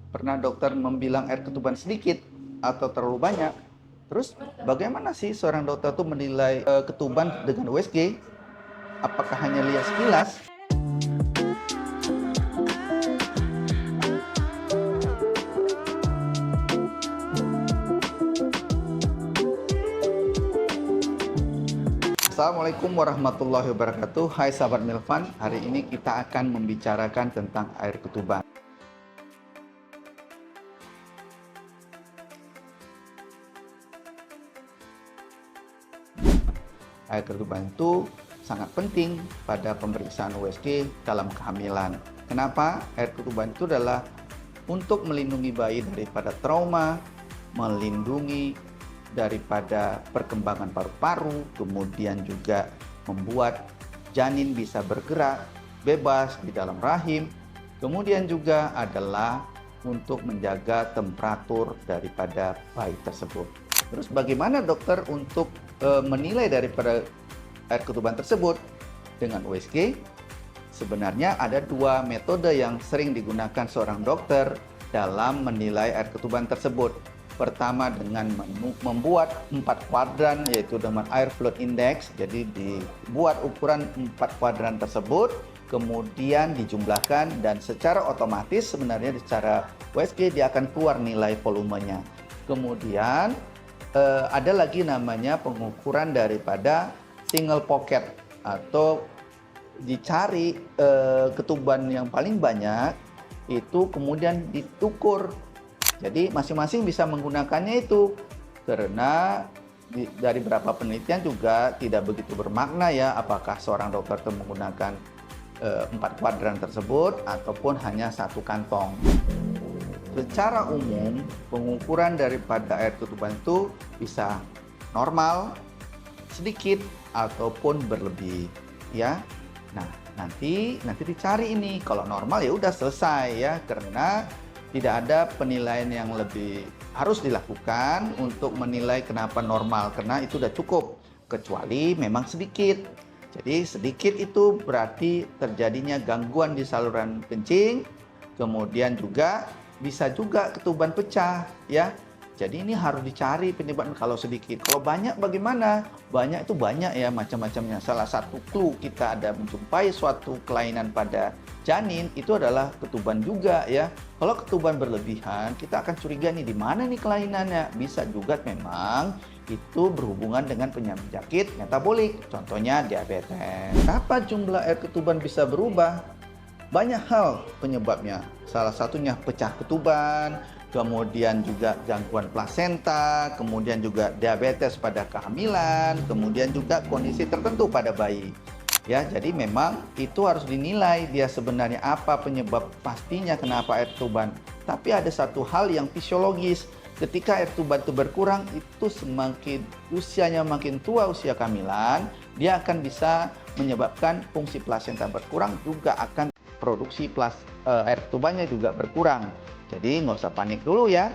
Pernah dokter membilang air ketuban sedikit atau terlalu banyak? Terus bagaimana sih seorang dokter tuh menilai ketuban dengan USG? Apakah hanya lihat sekilas? Assalamualaikum warahmatullahi wabarakatuh. Hai sahabat Milvan, hari ini kita akan membicarakan tentang air ketuban. Air ketuban itu sangat penting pada pemeriksaan USG dalam kehamilan. Kenapa? Air ketuban itu adalah untuk melindungi bayi daripada trauma, melindungi daripada perkembangan paru-paru, kemudian juga membuat janin bisa bergerak bebas di dalam rahim. Kemudian juga adalah untuk menjaga temperatur daripada bayi tersebut. Terus bagaimana dokter untuk menilai daripada air ketuban tersebut dengan USG? Sebenarnya ada dua metode yang sering digunakan seorang dokter dalam menilai air ketuban tersebut. Pertama dengan membuat 4 kuadran, yaitu dengan air fluid index. Jadi dibuat ukuran 4 kuadran tersebut, kemudian dijumlahkan dan secara otomatis sebenarnya secara USG dia akan keluar nilai volumenya. Kemudian ada lagi namanya pengukuran daripada single pocket, atau dicari ketuban yang paling banyak itu kemudian ditukur. Jadi masing-masing bisa menggunakannya itu, karena dari beberapa penelitian juga tidak begitu bermakna ya apakah seorang dokter itu menggunakan 4 kuadran tersebut ataupun hanya satu kantong. Secara umum pengukuran daripada air ketuban itu bisa normal, sedikit ataupun berlebih ya. Nah, nanti dicari ini. Kalau normal ya udah selesai ya, karena tidak ada penilaian yang lebih harus dilakukan untuk menilai kenapa normal, karena itu udah cukup, kecuali memang sedikit. Jadi sedikit itu berarti terjadinya gangguan di saluran kencing, kemudian juga bisa juga ketuban pecah ya. Jadi ini harus dicari penyebabnya kalau sedikit. Kalau banyak bagaimana? Banyak itu banyak ya macam-macamnya. Salah satu clue kita ada menjumpai suatu kelainan pada janin itu adalah ketuban juga ya. Kalau ketuban berlebihan, kita akan curiga nih di mana nih kelainannya. Bisa juga memang itu berhubungan dengan penyakit metabolik, contohnya diabetes. Kenapa jumlah air ketuban bisa berubah? Banyak hal penyebabnya. Salah satunya pecah ketuban, kemudian juga gangguan plasenta, kemudian juga diabetes pada kehamilan, kemudian juga kondisi tertentu pada bayi. Ya, jadi memang itu harus dinilai dia sebenarnya apa penyebab pastinya kenapa air ketuban. Tapi ada satu hal yang fisiologis. Ketika air ketuban itu berkurang, itu semakin usianya makin tua, usia kehamilan, dia akan bisa menyebabkan fungsi plasenta berkurang, juga akan produksi air ketubannya juga berkurang. Jadi nggak usah panik dulu ya.